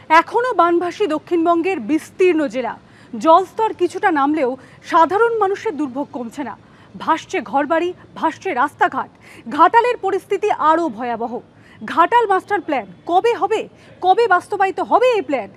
এখনো বানভাসী দক্ষিণবঙ্গের বিস্তীর্ণ জেলা। জলস্তর কিছুটা নামলেও সাধারণ মানুষের দুর্ভোগ কমছে না। ভাসছে ঘরবাড়ি, ভাসছে রাস্তাঘাট। ঘাটালের পরিস্থিতি আরও ভয়াবহ। ঘাটাল মাস্টার প্ল্যান কবে হবে, কবে বাস্তবায়িত হবে এই প্ল্যান?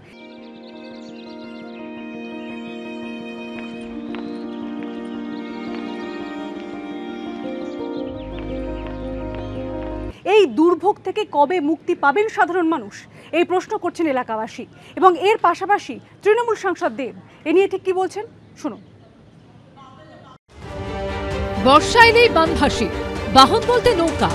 এই দুর্ভোগ থেকে কবে মুক্তি পাবেন সাধারণ মানুষ, এই প্রশ্ন করছেন এলাকাবাসী। এবং এর পাশাপাশি তৃণমূল সাংসদ দেব এ নিয়ে ঠিক কি বলছেন শুনুন। বর্ষা এলেই বানভাসী, বাহন বলতে নৌকা।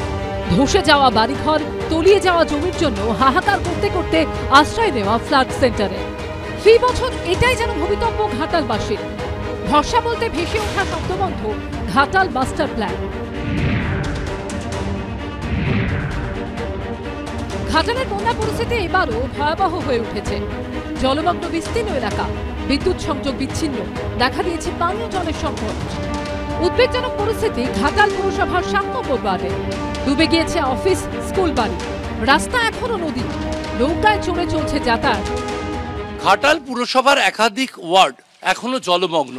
ধসে যাওয়া বাড়িঘর, তলিয়ে যাওয়া জমির জন্য হাহাকার করতে করতে আশ্রয় নেওয়া ফ্লাড সেন্টারে। ফি বছর এটাই যেন ভবিতব্য ঘাটালবাসীর। ভরসা বলতে ভেসে ওঠা শব্দবন্ধ ঘাটাল মাস্টার প্ল্যান। ঘাটালের বন্যা পরিস্থিতি এবারও ভয়াবহ হয়ে উঠেছে। জলমগ্ন বিস্তীর্ণ এলাকা, বিদ্যুৎ সংযোগ বিচ্ছিন্ন, দেখা দিয়েছে পানীয় জলের সংকট। উদ্বেগজনক পরিস্থিতি ঘাটাল পৌরসভার 7 নম্বর ওয়ার্ডে। ডুবে গিয়েছে অফিস, স্কুল বাড়ি, রাস্তা এখনো নদী, নৌকায় চড়ে চলছে যাতায়াত। ঘাটাল পুরসভার একাধিক ওয়ার্ড এখনো জলমগ্ন।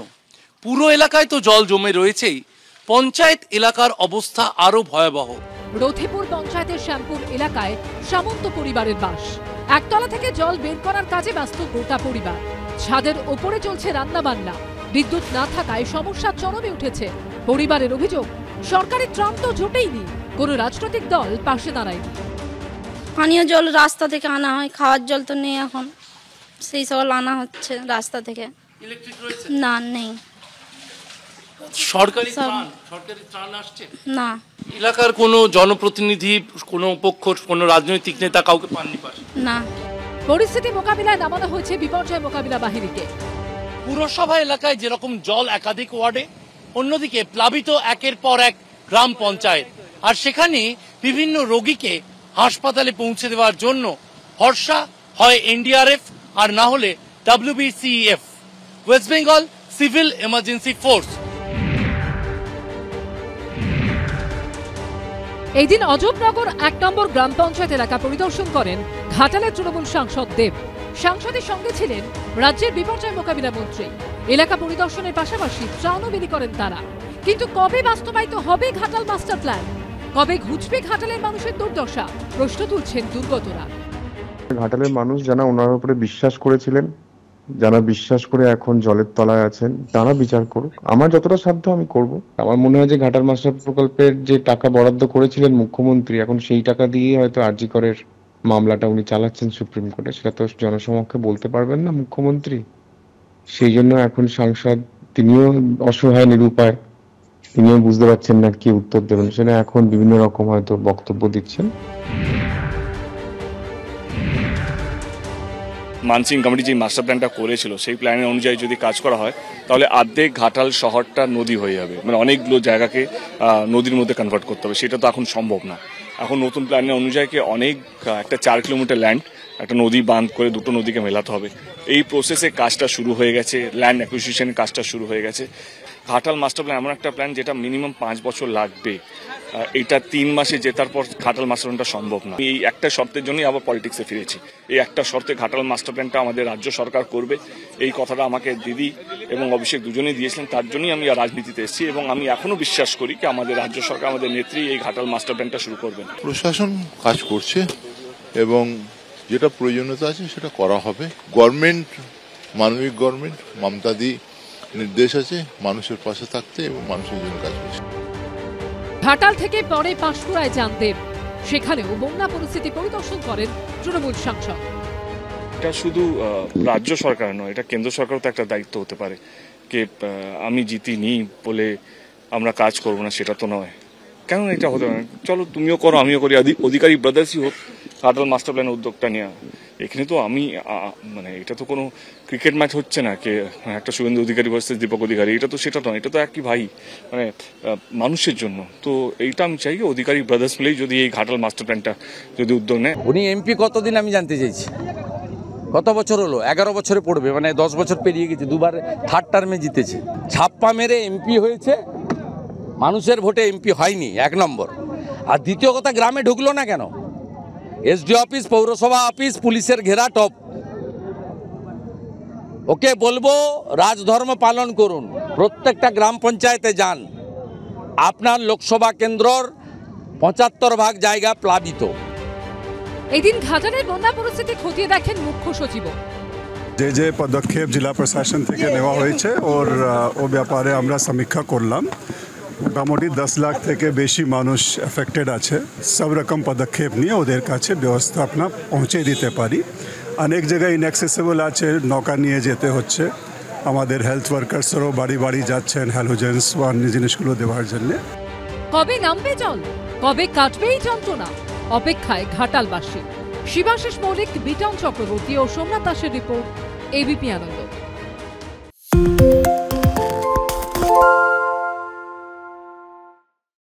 পুরো এলাকায় তো জল জমে রয়েছেই, পঞ্চায়েত এলাকার অবস্থা আরো ভয়াবহ। রথিপুর পঞ্চায়েতের শ্যামপুর এলাকায় সামন্ত পরিবারের বাস। একতলা থেকে জল বের করার কাজে ব্যস্ত গোটা পরিবার। ছাদের ওপরে চলছে রান্না বান্না। বিদ্যুৎ না থাকায় সমস্যা চরমে উঠেছে পরিবারের অভিযোগ। সরকারি ত্রাণ তো জোটেইনি, কোনো রাজনৈতিক দল পাশে দাঁড়ায়নি। পানীয় জল রাস্তা থেকে আনা হয়, খাওয়ার জল তো নেই এখন, সেই সব আনা হচ্ছে রাস্তা থেকে। না, নেই। সরকারি ত্রাণ আসছে না। এলাকার কোনো জনপ্রতিনিধি, কোনো পক্ষ, কোনো রাজনৈতিক নেতা কাউকে পাননি পাশে? না। পরিস্থিতি মোকাবিলায় নামানো হয়েছে বিপর্যয় মোকাবিলা বাহিনীকে। পুরসভা এলাকায় যেরকম জল একাধিক ওয়ার্ডে, অন্যদিকে প্লাবিত একের পর এক গ্রাম পঞ্চায়েত। আর সেখানে বিভিন্ন রোগীকে হাসপাতালে পৌঁছে দেওয়ার জন্য ভরসা হয় এনডিআরএফ আর না হলে WBCF, West Bengal civil emergency force. এই দিন অজবনগর 1 নম্বর গ্রাম পঞ্চায়েত এলাকা পরিদর্শন করেন ঘাটালের তৃণমূল সাংসদ দেব। সাংসদের সঙ্গে ছিলেন রাজ্যের বিপর্যয় মোকাবিলা মন্ত্রী। এলাকা পরিদর্শনের পাশাপাশি ত্রাণও বিলি করেন তারা। কিন্তু কবে বাস্তবায়িত হবে ঘাটাল মাস্টার প্ল্যান, কবে ঘুচবে ঘাটালের মানুষের দুর্দশা, প্রশ্ন তুলছেন দুর্গতরা। ঘাটালের মানুষ যারা ওনার উপরে বিশ্বাস করেছিলেন, যারা বিশ্বাস করে এখন জলের তলায় আছেন, তারা বিচার করুক। আমার যতটা সাধ্য আমি করব। আমার মনে হয় যে ঘাটাল মাস্টার প্রকল্পের যে টাকা বরাদ্দ করেছিলেন মুখ্যমন্ত্রী, এখন সেই টাকা দিয়ে হয়তো আরজি করের মামলাটা উনি চালাচ্ছেন সুপ্রিম কোর্টে, সেটা তো জনসমক্ষে বলতে পারবেন না মুখ্যমন্ত্রী। সেই জন্য এখন সাংসদ, তিনিও অসহায় নিরুপায়, তিনিও বুঝতে পারছেন না কি উত্তর দেবেন, সেটা এখন বিভিন্ন রকম হয়তো বক্তব্য দিচ্ছেন। মানসিং কমিটি যে মাস্টার প্ল্যানটা করেছিল, সেই প্ল্যানের অনুযায়ী যদি কাজ করা হয় তাহলে অর্ধেক ঘাটাল শহরটা নদী হয়ে যাবে। মানে অনেকগুলো জায়গাকে নদীর মধ্যে কনভার্ট করতে হবে, সেটা তো এখন সম্ভব না। এখন নতুন প্ল্যানের অনুযায়ী একটা 4 কিলোমিটার ল্যান্ড, একটা নদী বাঁধ করে দুটো নদীকে মেলাতে হবে। এই প্রসেসে কাজটা শুরু হয়ে গেছে, ল্যান্ড অ্যাকুইজিশনের কাজটা শুরু হয়ে গেছে। ঘাটাল মাস্টার প্ল্যান এমন একটা প্ল্যান যেটা মিনিমাম 5 বছর লাগবে। এটা 3 মাসে জেতার পর ঘাটাল মাস্টার প্ল্যানটা সম্ভব না। এই একটা শর্তের জন্যই আবার পলিটিক্সে ফিরেছি। এই একটা শর্তে ঘাটাল মাস্টার প্ল্যানটা আমাদের রাজ্য সরকার করবে, এই কথাটা আমাকে দিদি এবং অভিষেক দুজনেই দিয়েছিলেন। তার জন্যই আমি রাজনীতিতে এসেছি এবং আমি এখনো বিশ্বাস করি কি আমাদের রাজ্য সরকার, আমাদের নেত্রী এই ঘাটাল মাস্টার প্ল্যানটা শুরু করবেন। প্রশাসন কাজ করছে এবং যেটা প্রয়োজনীয়তা আছে সেটা করা হবে। গভর্নমেন্ট, মানবিক গভর্নমেন্ট, মমতাদি নির্দেশ আছে মানুষের পাশে থাকতে এবং মানুষের জন্য কাজ করছে। ঘাটাল থেকে পরে পাঁশকুড়ায় যান দেব, সেখানেও বন্যা পরিস্থিতি পরিদর্শন করেন তৃণমূল সাংসদ। এটা শুধু রাজ্য সরকার নয়, এটা কেন্দ্র সরকারও তো একটা দায়িত্ব হতে পারে। কে আমি জিতিনি বলে আমরা কাজ করবো না, সেটা তো নয়। কেন এটা হতে পারে? চলো তুমিও করো, আমিও করি, অধিকারী ব্রাদার্সই হোক ঘাটাল মাস্টার প্ল্যান উদ্যোগটা নেওয়া। এখানে তো আমি মানে এটা তো কোনো ক্রিকেট ম্যাচ হচ্ছে না, কে একটা শুভেন্দু অধিকারী ভার্সেস দীপক অধিকারী, এটা তো সেটা নয়। এটা তো একই ভাই, মানে মানুষের জন্য। তো এইটা আমি চাই অধিকারী ব্রাদার্স মিলেই যদি এই ঘাটাল মাস্টার প্ল্যানটা যদি উদ্যোগ নেয়। উনি এমপি কতদিন আমি জানতে চাইছি, কত বছর হলো? 11 বছরে পড়বে, মানে 10 বছর পেরিয়ে গেছে। 2বার থার্ড টার্মে জিতেছে, ছাপ্পা মেরে এমপি হয়েছে, মানুষের ভোটে এমপি হয়নি, 1 নম্বর। আর দ্বিতীয় কথা, গ্রামে ঢুকলো না কেন? এসডি অফিস, পৌরসভা অফিস, পুলিশের ঘেরা টপ, ওকে বলবো রাজধর্ম পালন করুন, প্রত্যেকটা গ্রাম পঞ্চায়েতে যান, আপনার লোকসভা কেন্দ্রর 75% জায়গা প্লাবিত। এদিন ঘাটালের বন্যা পরিস্থিতি খতিয়ে দেখেন মুখ্য সচিব। যে পদক্ষেপ জেলা প্রশাসন থেকে নেওয়া হয়েছে ওর ও ব্যাপারে আমরা সমীক্ষা করলাম। মোটামুটি 10 লাখ থেকে বেশি মানুষ এফেক্টেড আছে। সব রকম পদক্ষেপ নিয়ে ওদের কাছে ব্যবস্থাপনা পৌঁছে দিতে পারি। অনেক জায়গায় ইনঅ্যাক্সেসিবল আছে, নৌকা নিয়ে যেতে হচ্ছে। আমাদের হেলথ ওয়ার্কার্সরাও বাড়ি বাড়ি যাচ্ছেন হ্যালোজেন্স বা অন্য জিনিসগুলো দেওয়ার জন্য। কবে নামবে জল, কবে কাটবে এই যন্ত্রণা, অপেক্ষায় ঘাটালবাসী। শিবাশিস মৌলিক, বিটন চক্রবর্তী ও সোমনাথ দাসের রিপোর্ট, এবিপি আনন্দ।